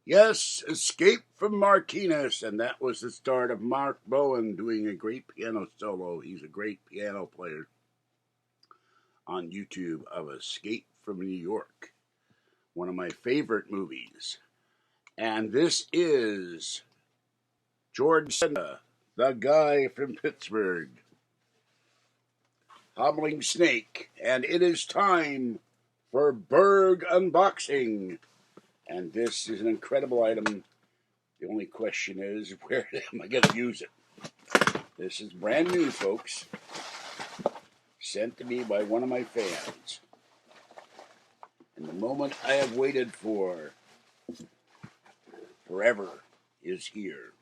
Yes, Escape from Martinez, and that was the start of Mark Bowen doing a great piano solo. He's a great piano player on YouTube of Escape from New York, one of my favorite movies. And this is George Senda, the guy from Pittsburgh, Hobbling Snake, and it is time for Burgh unboxing. And this is an incredible item. The only question is, where am I going to use it? This is brand new, folks. Sent to me by one of my fans. And the moment I have waited for forever is here.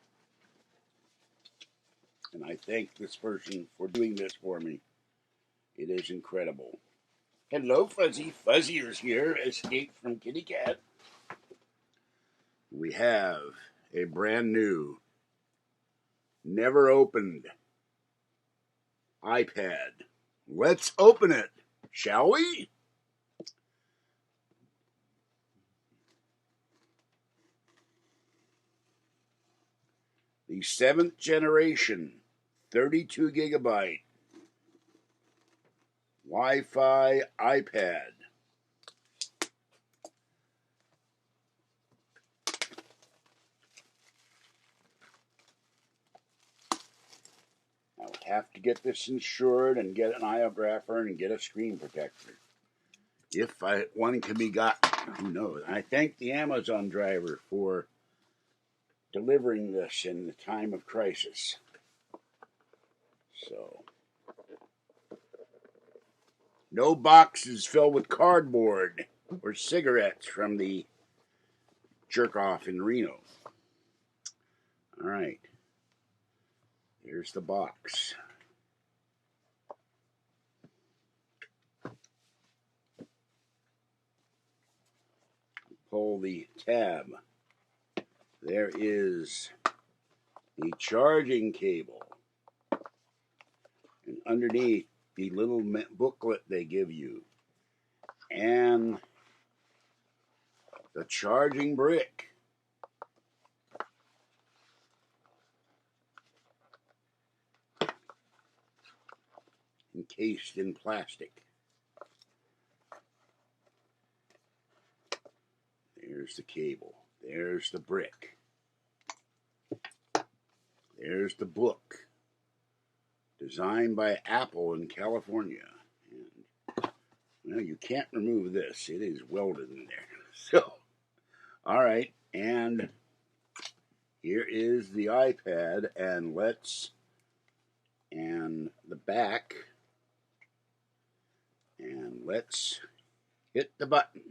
And I thank this person for doing this for me. It is incredible. Hello, Fuzzy. Fuzzy is here, escaped from Kitty Cat. We have a brand new, never opened iPad. Let's open it, shall we? The 7th generation, 32 gigabyte Wi-Fi iPad. I would have to get this insured and get an iographer and get a screen protector. If one can be got, who knows? I thank the Amazon driver for delivering this in the time of crisis. So, no boxes filled with cardboard or cigarettes from the jerk off in Reno. All right, here's the box. Pull the tab. There is the charging cable. And underneath, the little booklet they give you. And the charging brick. Encased in plastic. There's the cable. There's the brick. There's the book. Designed by Apple in California. And, well, you can't remove this. It is welded in there. So, all right. And here is the iPad. And the back. And let's hit the button.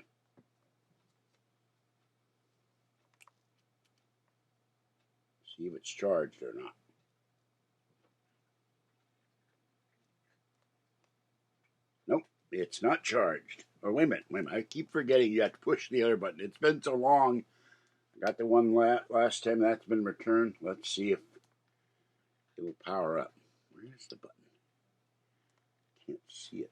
See if it's charged or not. Nope, it's not charged. Or wait a minute. I keep forgetting you have to push the other button. It's been so long. I got the one last time that's been returned. Let's see if it'll power up. Where's the button? Can't see it.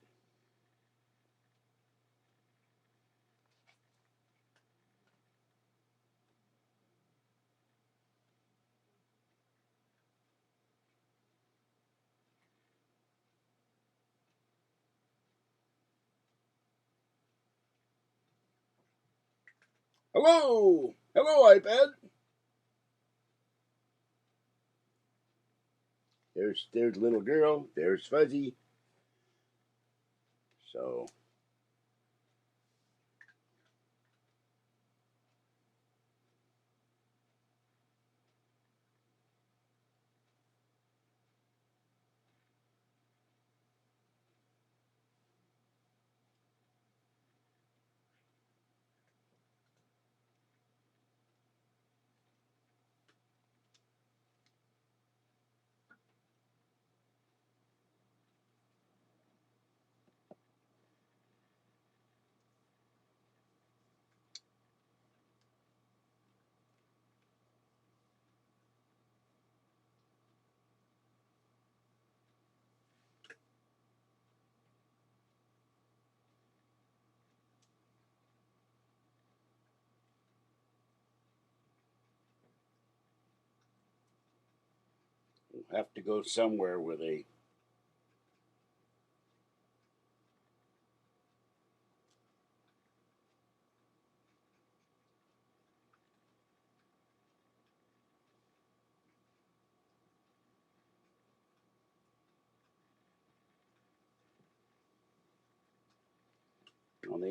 Hello! Hello, iPad! There's little girl. There's Fuzzy. So, We'll have to go somewhere where they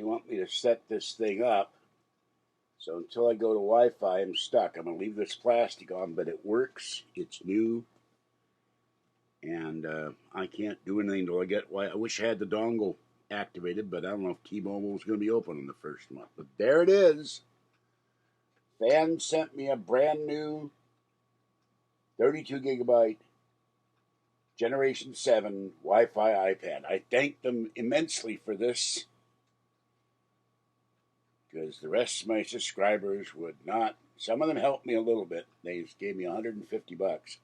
want me to set this thing up. So until I go to Wi-Fi, I'm stuck. I'm going to leave this plastic on, but it works. It's new. And I can't do anything until I get... I wish I had the dongle activated, but I don't know if T-Mobile is going to be open in the first month. But there it is. Fan sent me a brand new 32 gigabyte Generation 7 Wi-Fi iPad. I thank them immensely for this, because the rest of my subscribers would not. Some of them helped me a little bit. They gave me $150.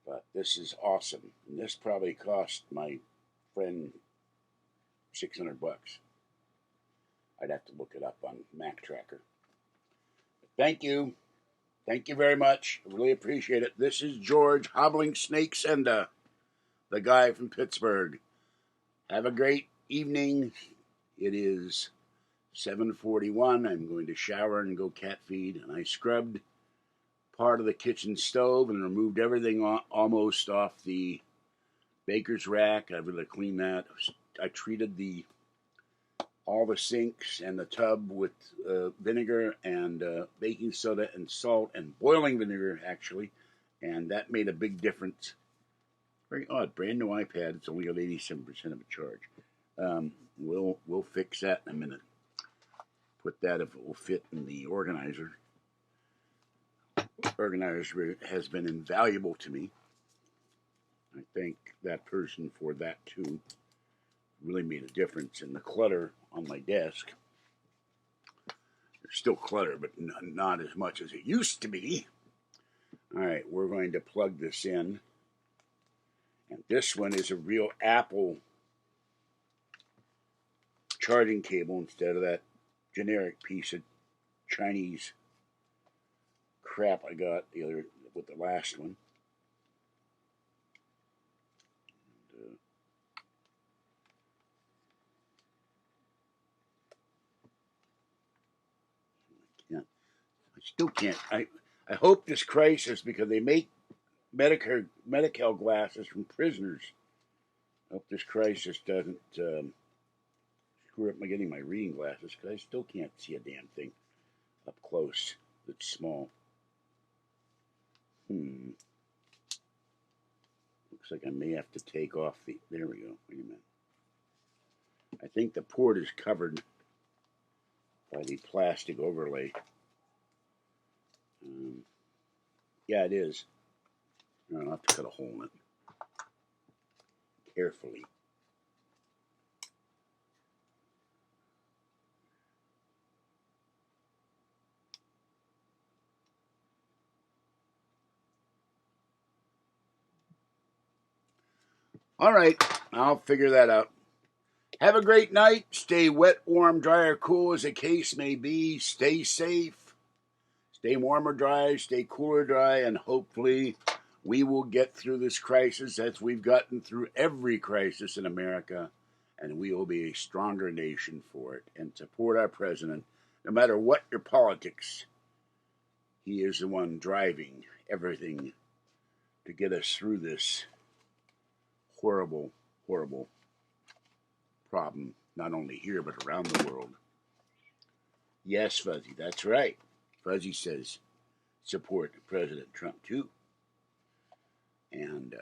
But this is awesome. And this probably cost my friend $600. I'd have to look it up on Mac Tracker. But thank you. Thank you very much. I really appreciate it. This is George Hobbling Snake Senda, the guy from Pittsburgh. Have a great evening. It is 7:41. I'm going to shower and go cat feed. And I scrubbed part of the kitchen stove and removed everything almost off the baker's rack. I'm going to clean that. I treated all the sinks and the tub with vinegar and baking soda and salt and boiling vinegar, actually, and that made a big difference. Very odd. Brand new iPad. It's only got 87% of a charge. We'll fix that in a minute. Put that if it will fit in the organizer. Organizer has been invaluable to me. I thank that person for that too. Really made a difference in the clutter on my desk. There's still clutter, but not as much as it used to be. All right, we're going to plug this in. And this one is a real Apple charging cable instead of that generic piece of Chinese crap I got with the last one. I still can't. I hope this crisis, because they make medical glasses from prisoners. I hope this crisis doesn't screw up getting my reading glasses, because I still can't see a damn thing up close that's small. Looks like I may have to take off the... There we go. Wait a minute. I think the port is covered by the plastic overlay. Yeah, it is. I'll have to cut a hole in it carefully. All right, I'll figure that out. Have a great night. Stay wet, warm, dry, or cool as the case may be. Stay safe. Stay warm or dry. Stay cool or dry. And hopefully we will get through this crisis as we've gotten through every crisis in America. And we will be a stronger nation for it. And support our president. No matter what your politics, he is the one driving everything to get us through this horrible, horrible problem, not only here, but around the world. Yes, Fuzzy, that's right. Fuzzy says support President Trump, too. And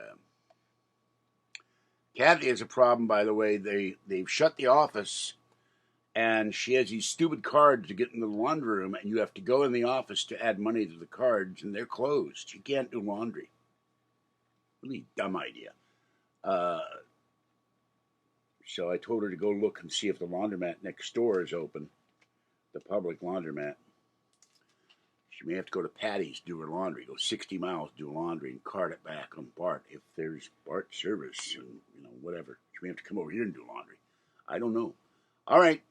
Kathy has a problem, by the way. They've shut the office, and she has these stupid cards to get into the laundry room, and you have to go in the office to add money to the cards, and they're closed. She can't do laundry. Really dumb idea. So I told her to go look and see if the laundromat next door is open, the public laundromat. She may have to go to Patty's to do her laundry, go 60 miles to do laundry and cart it back on Bart if there's Bart service and, whatever. She may have to come over here and do laundry. I don't know. All right.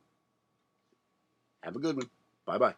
Have a good one. Bye-bye.